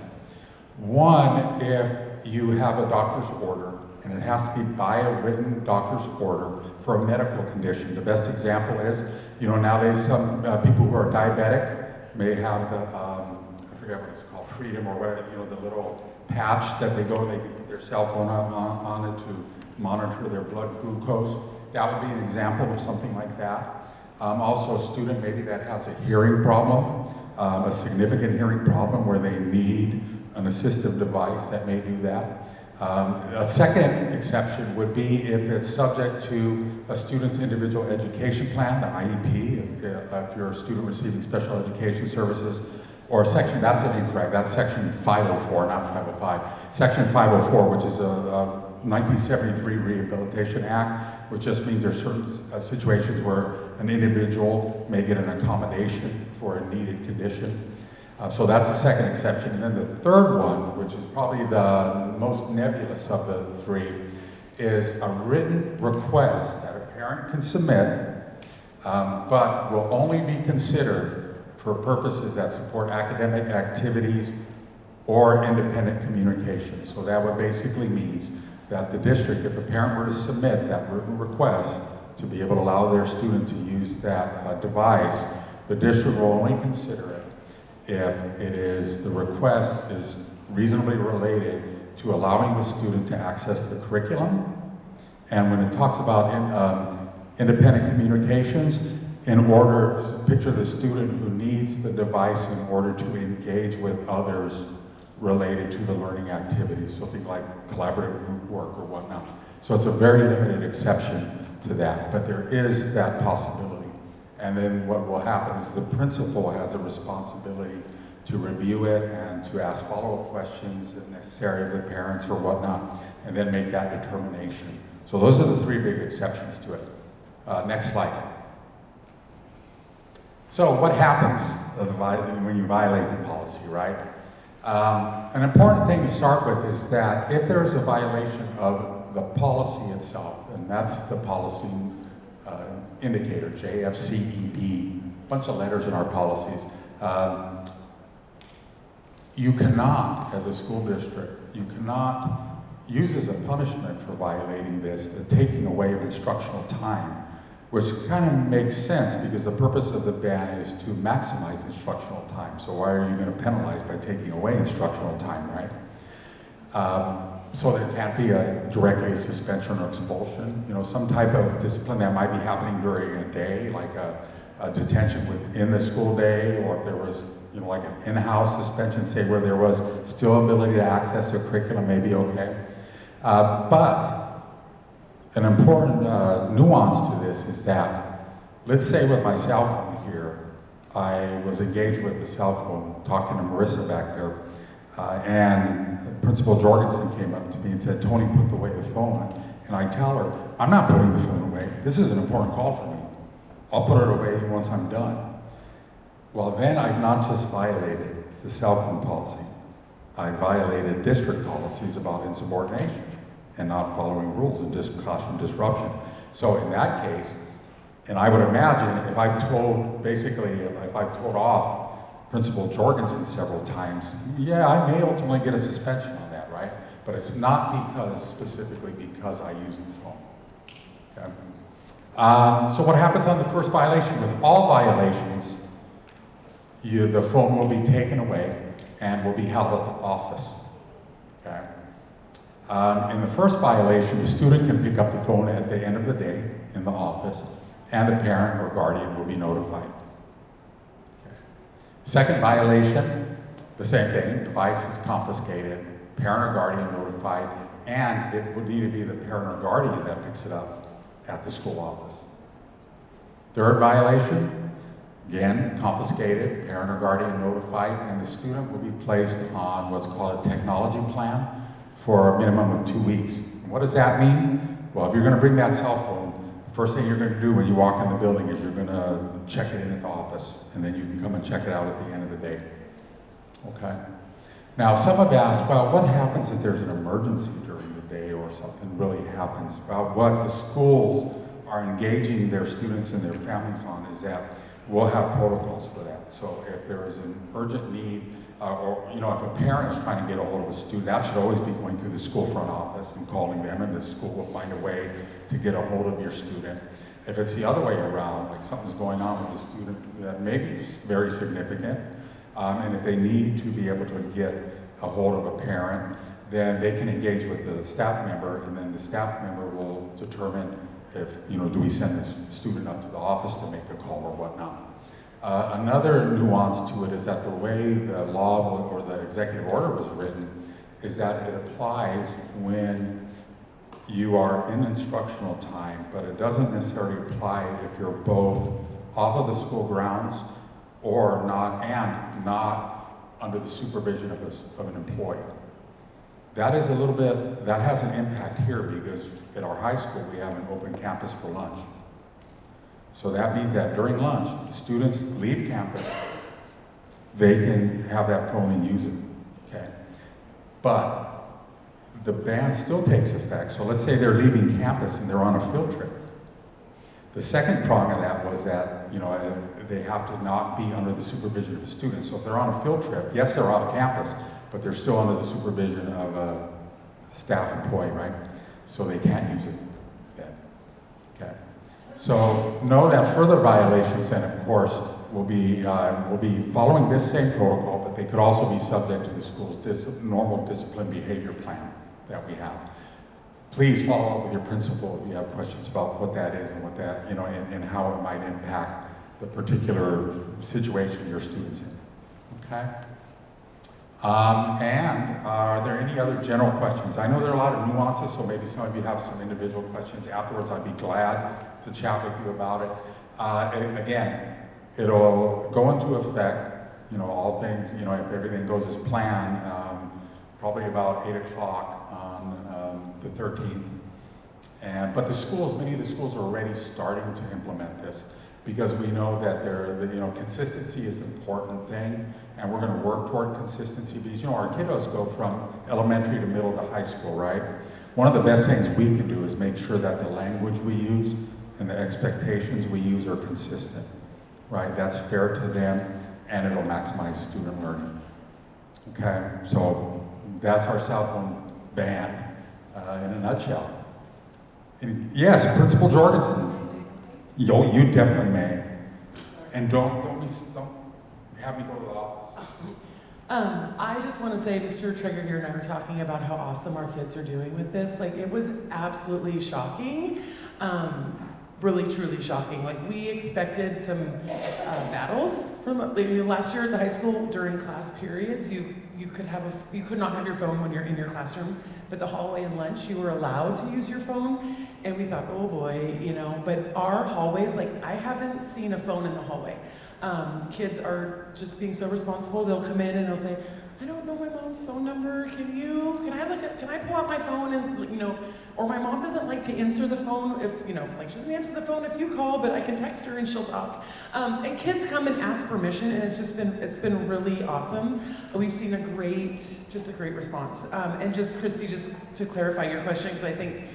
One, if you have a doctor's order, and it has to be by a written doctor's order for a medical condition. The best example is, you know, nowadays some people who are diabetic may have the, I forget what it's called, Freedom or whatever, you know, the little patch that they can put their cell phone on it to monitor their blood glucose. That would be an example of something like that. Also a student maybe that has a hearing problem, a significant hearing problem where they need an assistive device that may do that. A second exception would be if it's subject to a student's individual education plan, the IEP, if you're a student receiving special education services, or that's incorrect, that's section 504, not 505. Section 504, which is 1973 Rehabilitation Act, which just means there's certain situations where an individual may get an accommodation for a needed condition. So that's the second exception. And then the third one, which is probably the most nebulous of the three, is a written request that a parent can submit, but will only be considered for purposes that support academic activities or independent communication. So that would basically means that the district, if a parent were to submit that written request to be able to allow their student to use that device, the district will only consider it if the request is reasonably related to allowing the student to access the curriculum. And when it talks about independent communications, in order to picture the student who needs the device in order to engage with others related to the learning activities, so things like collaborative group work or whatnot. So it's a very limited exception to that, but there is that possibility. And then what will happen is the principal has a responsibility to review it and to ask follow-up questions if necessary of the parents or whatnot, and then make that determination. So those are the three big exceptions to it. Next slide. So what happens when you violate the policy, right? An important thing to start with is that if there is a violation of the policy itself, and that's the policy indicator, JFCEB, a bunch of letters in our policies, you cannot, as a school district, you cannot use as a punishment for violating this the taking away of instructional time, which kind of makes sense because the purpose of the ban is to maximize instructional time. So why are you going to penalize by taking away instructional time, right? So there can't be directly a suspension or expulsion. You know, some type of discipline that might be happening during a day, like a detention within the school day, or if there was, you know, like an in-house suspension, say where there was still ability to access the curriculum, may be okay. But an important nuance to this is that, let's say with my cell phone here, I was engaged with the cell phone, talking to Marissa back there, and Principal Jorgensen came up to me and said, "Tony, put away the phone." And I tell her, "I'm not putting the phone away. This is an important call for me. I'll put it away once I'm done." Well, then I've not just violated the cell phone policy, I violated district policies about insubordination and not following rules and classroom disruption. So in that case, and I would imagine if I've told off Principal Jorgensen several times, yeah, I may ultimately get a suspension on that, right? But it's not specifically because I used the phone, okay? So what happens on the first violation? With all violations, the phone will be taken away and will be held at the office, okay? In the first violation, the student can pick up the phone at the end of the day in the office, and the parent or guardian will be notified. Okay. Second violation, the same thing, device is confiscated, parent or guardian notified, and it would need to be the parent or guardian that picks it up at the school office. Third violation, again, confiscated, parent or guardian notified, and the student will be placed on what's called a technology plan for a minimum of 2 weeks. And what does that mean? Well, if you're going to bring that cell phone, the first thing you're going to do when you walk in the building is you're going to check it in at the office, and then you can come and check it out at the end of the day. Okay? Now, some have asked, well, what happens if there's an emergency during the day or something really happens? Well, what the schools are engaging their students and their families on is that we'll have protocols for that. So if there is an urgent need, or you know, if a parent is trying to get a hold of a student, that should always be going through the school front office and calling them, and the school will find a way to get a hold of your student. If it's the other way around, like something's going on with the student that may be very significant, and if they need to be able to get a hold of a parent, then they can engage with the staff member, and then the staff member will determine if, you know, do we send this student up to the office to make the call or whatnot. Another nuance to it is that the way the law or the executive order was written is that it applies when you are in instructional time, but it doesn't necessarily apply if you're both off of the school grounds or not, and not under the supervision of an employee. That is a little bit, that has an impact here because at our high school we have an open campus for lunch. So that means that during lunch, the students leave campus, they can have that phone and use it, okay? But the ban still takes effect. So let's say they're leaving campus and they're on a field trip. The second prong of that was that, you know, they have to not be under the supervision of students. So if they're on a field trip, yes, they're off campus, but they're still under the supervision of a staff employee, right? So they can't use it then, okay? So know that further violations then, of course, will be following this same protocol, but they could also be subject to the school's normal discipline behavior plan that we have. Please follow up with your principal if you have questions about what that is and what that, you know, and how it might impact the particular situation your student's in, okay? And are there any other general questions? I know there are a lot of nuances, so maybe some of you have some individual questions. Afterwards, I'd be glad to chat with you about it. Again, it'll go into effect, you know, all things, you know, if everything goes as planned, probably about 8 o'clock on the 13th. But the schools, many of the schools are already starting to implement this because we know that you know, consistency is an important thing, and we're going to work toward consistency because, you know, our kiddos go from elementary to middle to high school, right? One of the best things we can do is make sure that the language we use and the expectations we use are consistent, right? That's fair to them, and it'll maximize student learning. Okay, so that's our cell phone ban in a nutshell. And yes, Principal Jorgensen, you definitely may. And don't have me go to the office. I just want to say, Mr. Traeger here and I were talking about how awesome our kids are doing with this. Like, it was absolutely shocking. Really, truly shocking. Like, we expected some battles from last year at the high school during class periods. You could not have your phone when you're in your classroom, but the hallway and lunch, you were allowed to use your phone. And we thought, oh boy, you know, but our hallways, like, I haven't seen a phone in the hallway. Kids are just being so responsible. They'll come in and they'll say, I don't know my mom's phone number. Can I pull out my phone and, you know, or my mom doesn't like to answer the phone if, you know, like she doesn't answer the phone if you call, but I can text her and she'll talk. And kids come and ask permission, and it's been really awesome. We've seen a great response. And just, Christy, just to clarify your question, because I think,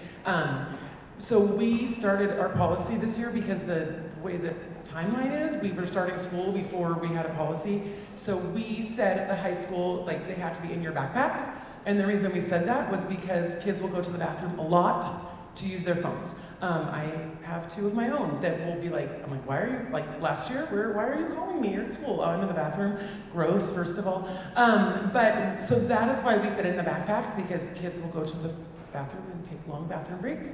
so we started our policy this year because the way the timeline is, we were starting school before we had a policy. So we said at the high school, like, they have to be in your backpacks. And the reason we said that was because kids will go to the bathroom a lot to use their phones. I have 2 of my own that will be like, I'm like, why are you, like last year, why are you calling me? You're at school. Oh, I'm in the bathroom. Gross, first of all. But so that is why we said in the backpacks, because kids will go to the bathroom and take long bathroom breaks.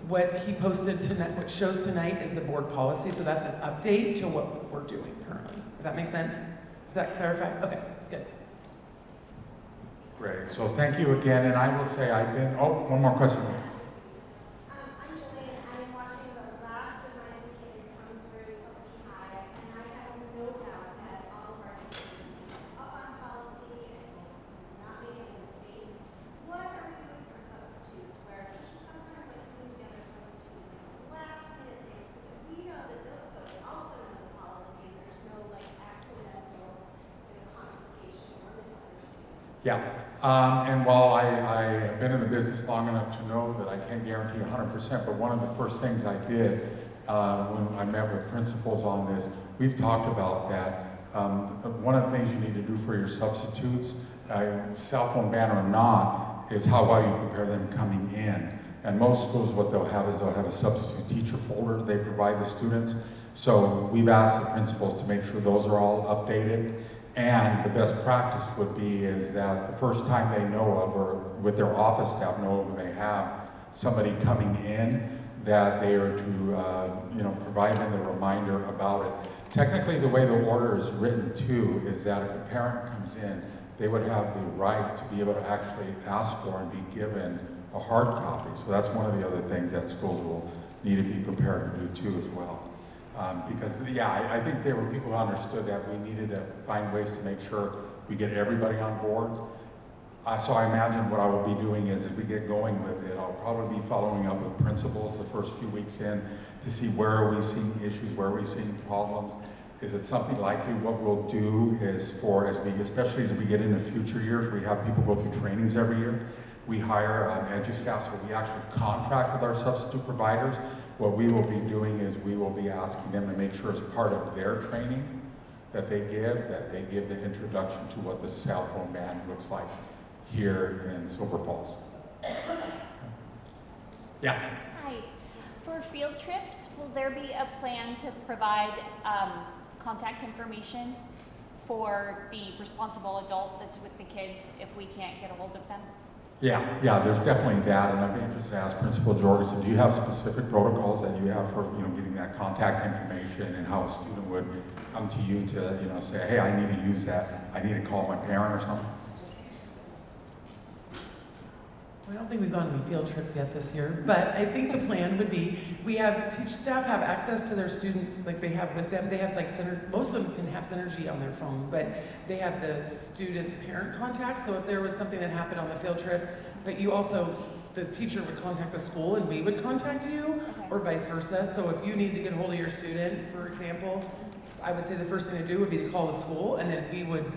What he posted tonight, what shows tonight, is the board policy, so that's an update to what we're doing currently. Does that make sense? Does that clarify? Okay, good. Great, so thank you again, and I will say one more question. I'm Julian. I'm watching the last of my kids come through Silky High, and I have no doubt that all of our kids are up on policy and not making mistakes. What are we doing for substitutes? Where sometimes like putting together substitutes like last minute things. So if we know that those folks also know the policy, there's no like accidental, you know, confiscation or misunderstanding. Yeah, and while I have been in the business long enough to know that I can't guarantee 100%, but one of the first things I did when I met with principals on this, we've talked about that. One of the things you need to do for your substitutes, cell phone ban or not, is how well you prepare them coming in. And most schools, what they'll have is they'll have a substitute teacher folder they provide the students. So we've asked the principals to make sure those are all updated. And the best practice would be is that the first time they know of, or with their office staff know when they have somebody coming in, that they are to provide them the reminder about it. Technically, the way the order is written too is that if a parent comes in, they would have the right to be able to actually ask for and be given a hard copy. So that's one of the other things that schools will need to be prepared to do too as well. Because I think there were people who understood that we needed to find ways to make sure we get everybody on board. So I imagine what I will be doing is, if we get going with it, I'll probably be following up with principals the first few weeks in to see where are we seeing issues, where are we seeing problems. Is it something likely? What we'll do is especially as we get into future years, we have people go through trainings every year. We hire EduStaff, so we actually contract with our substitute providers. What we will be doing is we will be asking them to make sure as part of their training that they give the introduction to what the cell phone ban looks like here in Silver Falls. Yeah. Hi. For field trips, will there be a plan to provide contact information for the responsible adult that's with the kids if we can't get a hold of them? Yeah, there's definitely that, and I'd be interested to ask Principal Jorgensen, do you have specific protocols that you have for, getting that contact information, and how a student would come to you to, say, hey, I need to use that, I need to call my parent or something? I don't think we've gone on any field trips yet this year, but I think the plan would be, teach staff have access to their students, like they have with them, they have most of them can have Synergy on their phone, but they have the student's parent contact, so if there was something that happened on the field trip, but the teacher would contact the school and we would contact you, or vice versa. So if you need to get a hold of your student, for example, I would say the first thing to do would be to call the school, and then we would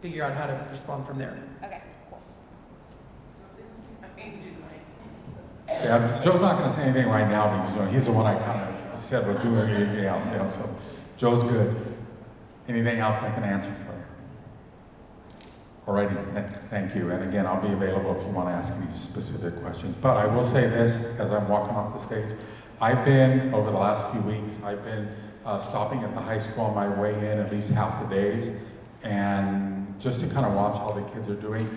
figure out how to respond from there. Okay. Yeah, Joe's not going to say anything right now because he's the one I kind of said was doing it. Yeah, so Joe's good. Anything else I can answer for you? Alrighty, thank you. And again, I'll be available if you want to ask any specific questions. But I will say this as I'm walking off the stage. Over the last few weeks, I've been stopping at the high school on my way in at least half the days, and just to kind of watch how the kids are doing.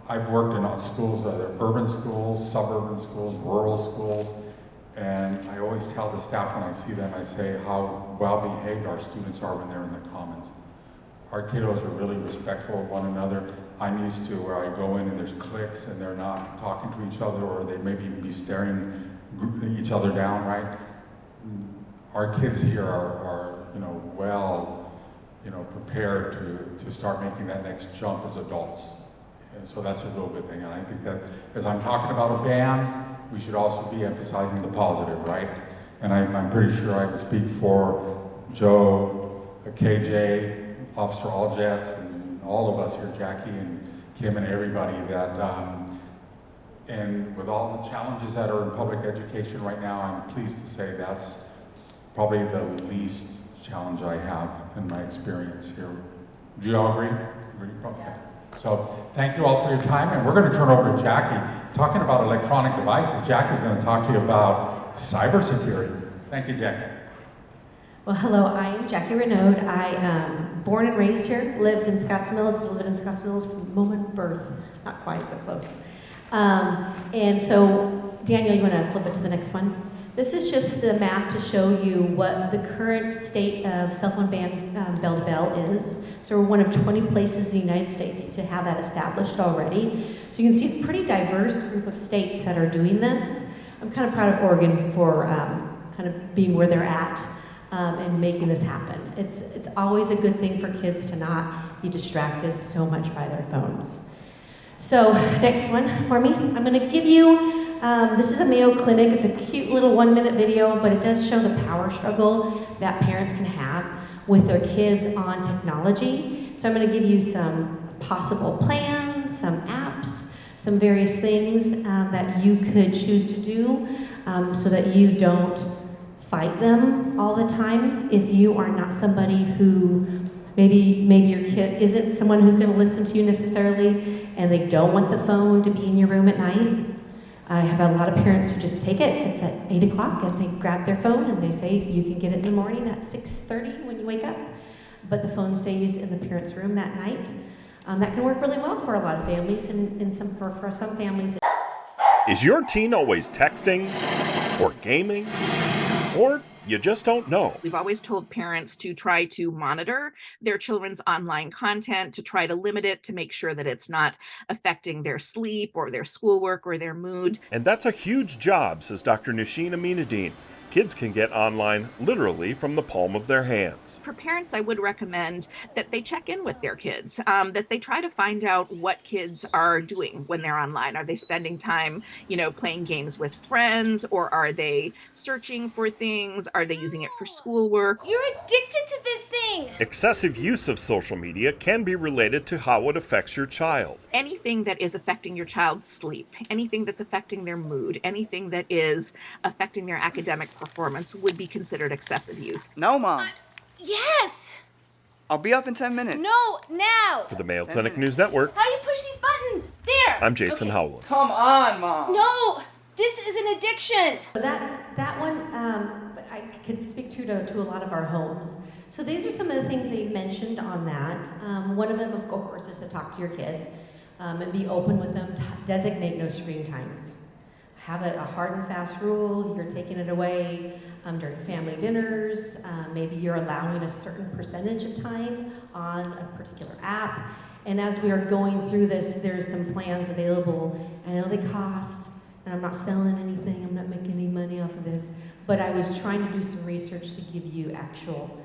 I've worked in schools, urban schools, suburban schools, rural schools, and I always tell the staff when I see them, I say how well behaved our students are when they're in the commons. Our kiddos are really respectful of one another. I'm used to where I go in and there's cliques and they're not talking to each other, or they maybe be staring each other down, right? Our kids here are well, prepared to start making that next jump as adults. And so that's a real good thing. And I think that as I'm talking about a ban, we should also be emphasizing the positive, right? And I'm pretty sure I can speak for Joe, KJ, Officer Alljets, and all of us here, Jackie and Kim and everybody, that, and with all the challenges that are in public education right now, I'm pleased to say that's probably the least challenge I have in my experience here. Do you all agree? Okay. So thank you all for your time, and we're going to turn over to Jackie. Talking about electronic devices, Jackie's going to talk to you about cybersecurity. Thank you, Jackie. Well, hello, I am Jackie Renaud. I am born and raised here, lived in Scotts Mills from the moment of birth. Not quite, but close. And so, Daniel, you want to flip it to the next one? This is just the map to show you what the current state of cell phone ban bell-to-bell is. So we're one of 20 places in the United States to have that established already. So you can see it's a pretty diverse group of states that are doing this. I'm kind of proud of Oregon for kind of being where they're at and making this happen. It's always a good thing for kids to not be distracted so much by their phones. So next one for me. I'm going to give you this is a Mayo Clinic. It's a cute little 1-minute video, but it does show the power struggle that parents can have with their kids on technology. So I'm going to give you some possible plans, some apps, some various things that you could choose to do so that you don't fight them all the time. If you are not somebody who maybe your kid isn't someone who's going to listen to you necessarily, and they don't want the phone to be in your room at night. I have a lot of parents who just take it. It's at 8 o'clock and they grab their phone and they say you can get it in the morning at 6:30 when you wake up. But the phone stays in the parents' room that night. That can work really well for a lot of families, and for some families. Is your teen always texting or gaming? Or you just don't know? We've always told parents to try to monitor their children's online content, to try to limit it, to make sure that it's not affecting their sleep or their schoolwork or their mood. And that's a huge job, says Dr. Nasheen Aminuddin, kids can get online literally from the palm of their hands. For parents, I would recommend that they check in with their kids, that they try to find out what kids are doing when they're online. Are they spending time, playing games with friends, or are they searching for things? Are they using it for schoolwork? You're addicted to this thing! Excessive use of social media can be related to how it affects your child. Anything that is affecting your child's sleep, anything that's affecting their mood, anything that is affecting their academic performance would be considered excessive use. No, Mom. Yes! I'll be up in 10 minutes. No, now! For the Mayo Clinic News Network, How do you push these buttons? There! I'm Jason Howland. Come on, Mom. No! This is an addiction! That's that one. I could speak to a lot of our homes. So these are some of the things that you mentioned on that. One of them, of course, is to talk to your kid and be open with them. Designate no screen times. Have a hard and fast rule. You're taking it away during family dinners. Maybe you're allowing a certain percentage of time on a particular app. And as we are going through this, there's some plans available. I know they cost, and I'm not selling anything. I'm not making any money off of this. But I was trying to do some research to give you actual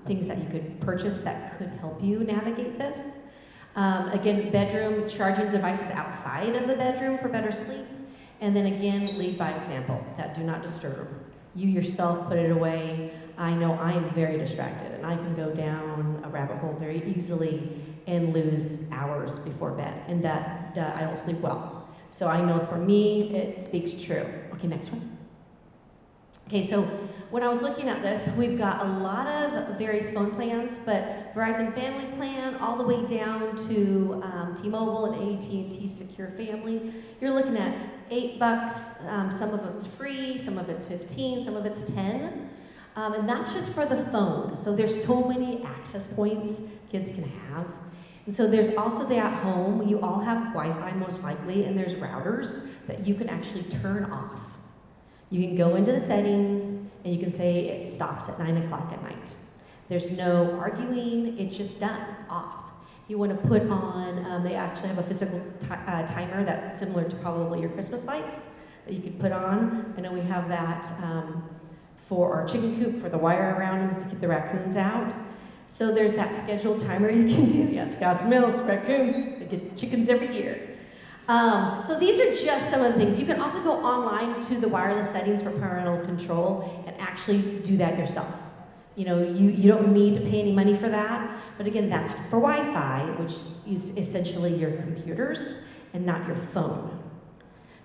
things that you could purchase that could help you navigate this. Again, bedroom, charging devices outside of the bedroom for better sleep. And then again, lead by example, that do not disturb. You yourself put it away. I know I am very distracted, and I can go down a rabbit hole very easily and lose hours before bed, and that I don't sleep well. So I know for me, it speaks true. Okay, next one. Okay, so when I was looking at this, we've got a lot of various phone plans, but Verizon Family Plan all the way down to T-Mobile and AT&T Secure Family, you're looking at $8. Some of it's free, some of it's 15, some of it's 10. And that's just for the phone. So there's so many access points kids can have. And so there's also the at home. You all have Wi-Fi most likely, and there's routers that you can actually turn off. You can go into the settings and you can say it stops at 9 o'clock at night. There's no arguing, it's just done, it's off. You want to put on, they actually have a physical timer that's similar to probably your Christmas lights that you could put on. I know we have that for our chicken coop, for the wire around them to keep the raccoons out. So there's that scheduled timer you can do. Yeah, Scouts Mills, raccoons, they get chickens every year. So these are just some of the things. You can also go online to the wireless settings for parental control and actually do that yourself. You don't need to pay any money for that, but again, that's for Wi-Fi, which is essentially your computers and not your phone.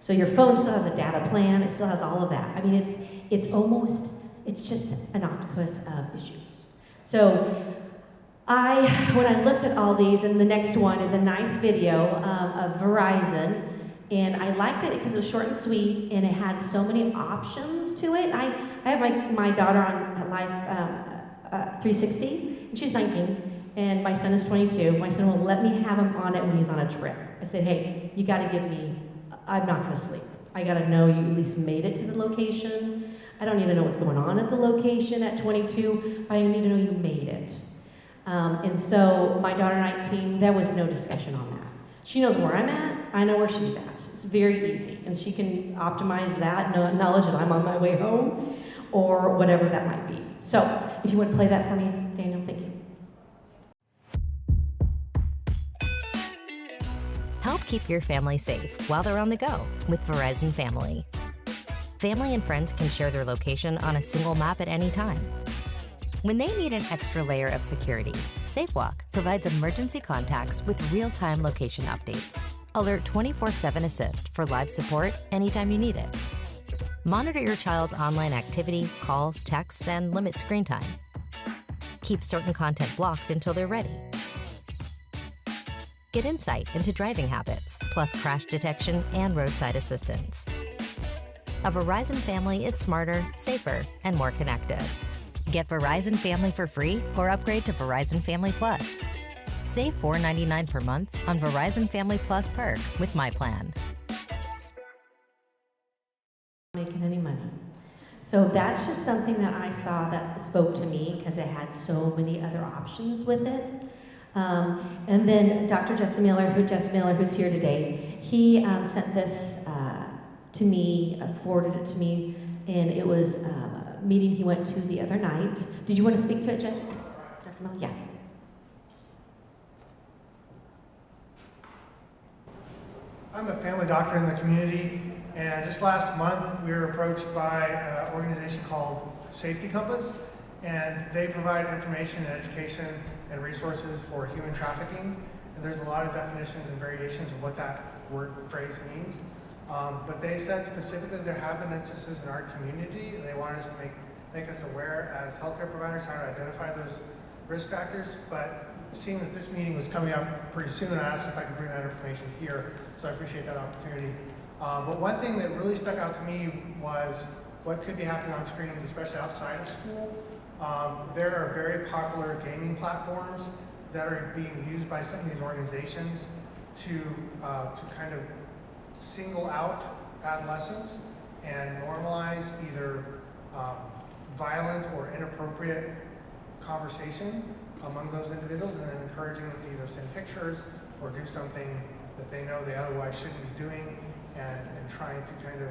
So your phone still has a data plan, it still has all of that. I mean, it's just an octopus of issues. So when I looked at all these, and the next one is a nice video of Verizon, and I liked it because it was short and sweet, and it had so many options to it. I have my daughter on Life 360, and she's 19, and my son is 22. My son will let me have him on it when he's on a trip. I said, hey, you gotta give me, I'm not gonna sleep. I gotta know you at least made it to the location. I don't need to know what's going on at the location at 22, but I need to know you made it. And so my daughter 19, there was no discussion on that. She knows where I'm at, I know where she's at. It's very easy, and she can optimize that, knowledge that I'm on my way home, or whatever that might be. So, if you want to play that for me, Daniel, thank you. Help keep your family safe while they're on the go with Verizon Family. Family and friends can share their location on a single map at any time. When they need an extra layer of security, SafeWalk provides emergency contacts with real-time location updates. Alert 24/7 Assist for live support anytime you need it. Monitor your child's online activity, calls, text, and limit screen time. Keep certain content blocked until they're ready. Get insight into driving habits, plus crash detection and roadside assistance. A Verizon family is smarter, safer, and more connected. Get Verizon Family for free or upgrade to Verizon Family Plus. Save $4.99 per month on Verizon Family Plus perk with my plan. Making any money. So that's just something that I saw that spoke to me because it had so many other options with it. And then Dr. Jesse Miller, who's here today, he sent this to me, forwarded it to me and it was a meeting he went to the other night. Did you want to speak to it, Jess? Dr. Mel? Yeah. I'm a family doctor in the community, and just last month we were approached by an organization called Safety Compass, and they provide information and education and resources for human trafficking. And there's a lot of definitions and variations of what that word phrase means. But they said specifically there have been instances in our community, and they want us to make us aware as healthcare providers how to identify those risk factors. But seeing that this meeting was coming up pretty soon, I asked if I could bring that information here, so I appreciate that opportunity. But one thing that really stuck out to me was what could be happening on screens, especially outside of school. There are very popular gaming platforms that are being used by some of these organizations to kind of single out adolescents and normalize either violent or inappropriate conversation among those individuals, and then encouraging them to either send pictures or do something that they know they otherwise shouldn't be doing, and trying to kind of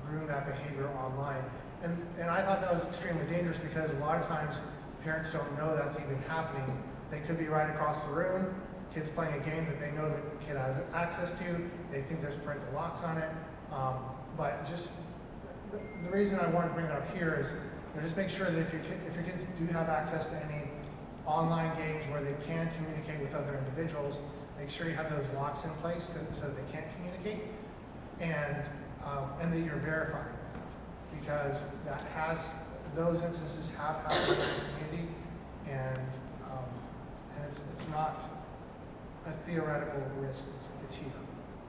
groom that behavior online. And I thought that was extremely dangerous because a lot of times parents don't know that's even happening. They could be right across the room, kids playing a game that they know the kid has access to, they think there's parental locks on it. But just the reason I wanted to bring that up here is just make sure that if your kids do have access to any online games where they can communicate with other individuals, make sure you have those locks in place so that they can't communicate, and that you're verifying that, because those instances have happened in the community, and it's not a theoretical risk, it's here.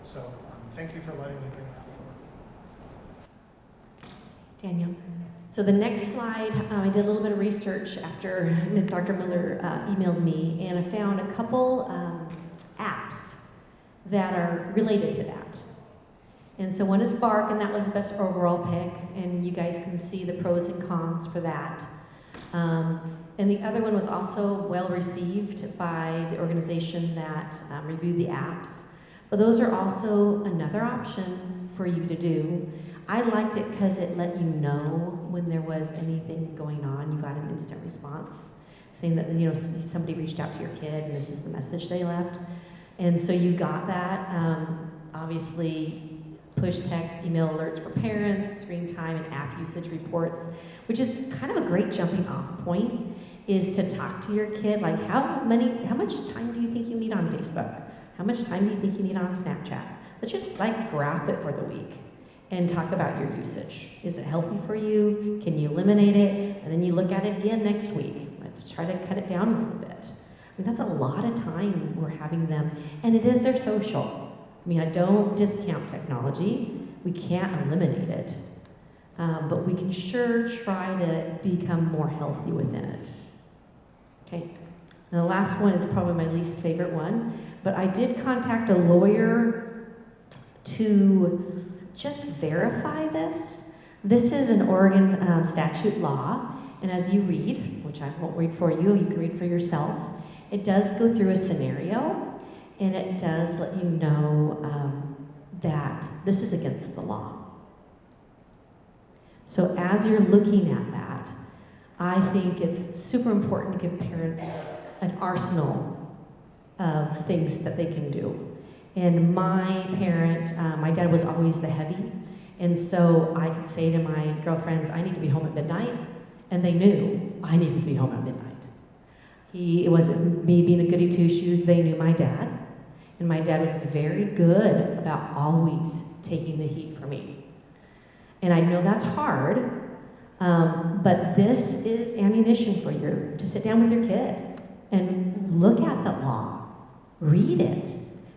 So thank you for letting me bring that forward. Daniel. So the next slide, I did a little bit of research after Dr. Miller emailed me, and I found a couple apps that are related to that. And so one is Bark, and that was the best overall pick, and you guys can see the pros and cons for that. And the other one was also well received by the organization that reviewed the apps. But those are also another option for you to do. I liked it because it let you know when there was anything going on. You got an instant response saying that, you know, somebody reached out to your kid and this is the message they left. And so you got that. Obviously, push text, email alerts for parents, screen time, and app usage reports, which is kind of a great jumping off point, is to talk to your kid, like how much time do you think you need on Facebook? How much time do you think you need on Snapchat? Let's just like graph it for the week and talk about your usage. Is it healthy for you? Can you eliminate it? And then you look at it again next week. Let's try to cut it down a little bit. I mean, that's a lot of time we're having them, and it is their social. I mean, I don't discount technology. We can't eliminate it. But we can sure try to become more healthy within it. Okay. And the last one is probably my least favorite one, but I did contact a lawyer to just verify this. This is an Oregon statute law, and as you read, which I won't read for you, you can read for yourself, it does go through a scenario, and it does let you know that this is against the law. So as you're looking at that, I think it's super important to give parents an arsenal of things that they can do. And my parent, my dad was always the heavy, and so I could say to my girlfriends, I need to be home at midnight, and they knew I needed to be home at midnight. It wasn't me being a goody two-shoes, they knew my dad, and my dad was very good about always taking the heat for me. And I know that's hard, but this is ammunition for you to sit down with your kid and look at the law, read it.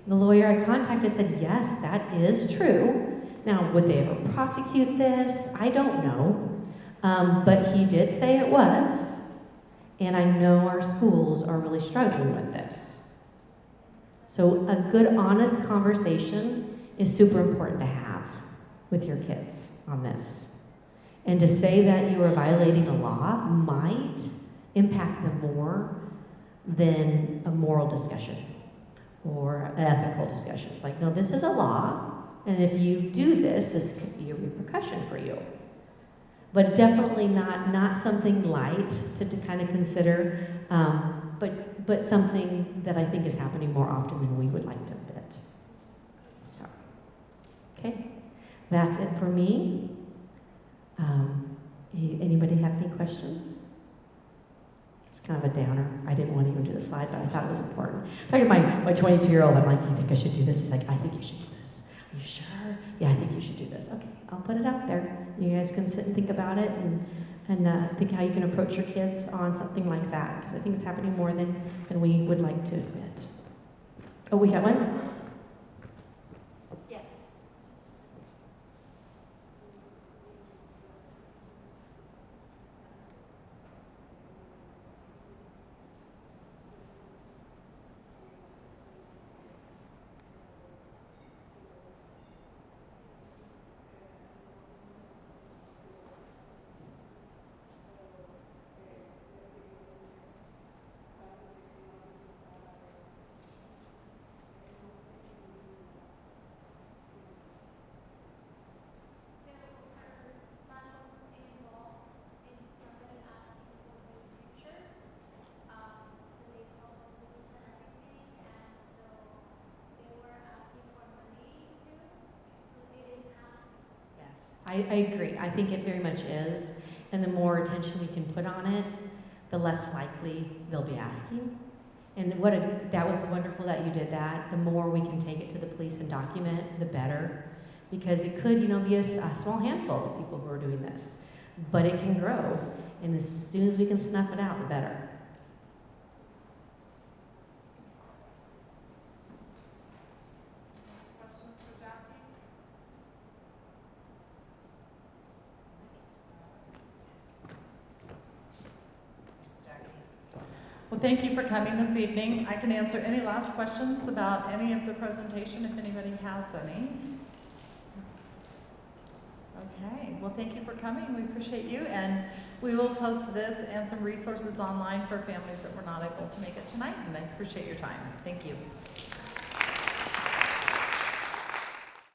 The lawyer I contacted said, yes, that is true. Now, would they ever prosecute this? I don't know. But he did say it was, and I know our schools are really struggling with this. So a good, honest conversation is super important to have with your kids on this. And to say that you are violating a law might impact them more than a moral discussion or an ethical discussion. It's like, no, this is a law, and if you do this, this could be a repercussion for you. but definitely not something light to kind of consider, but something that I think is happening more often than we would like to admit. So, okay, that's it for me. Anybody have any questions? It's kind of a downer. I didn't want to even do the slide, but I thought it was important. In fact, my 22-year-old, I'm like, do you think I should do this? He's like, I think you should do this. Are you sure? Yeah, I think you should do this. Okay, I'll put it out there. You guys can sit and think about it and think how you can approach your kids on something like that, because I think it's happening more than we would like to admit. Oh, we have one? Yes. I agree. I think it very much is. And the more attention we can put on it, the less likely they'll be asking. And that was wonderful that you did that. The more we can take it to the police and document, the better. Because it could, be a small handful of people who are doing this. But it can grow. And as soon as we can snuff it out, the better. Well, thank you for coming this evening. I can answer any last questions about any of the presentation if anybody has any. Okay, well, thank you for coming. We appreciate you, and we will post this and some resources online for families that were not able to make it tonight, and I appreciate your time. Thank you.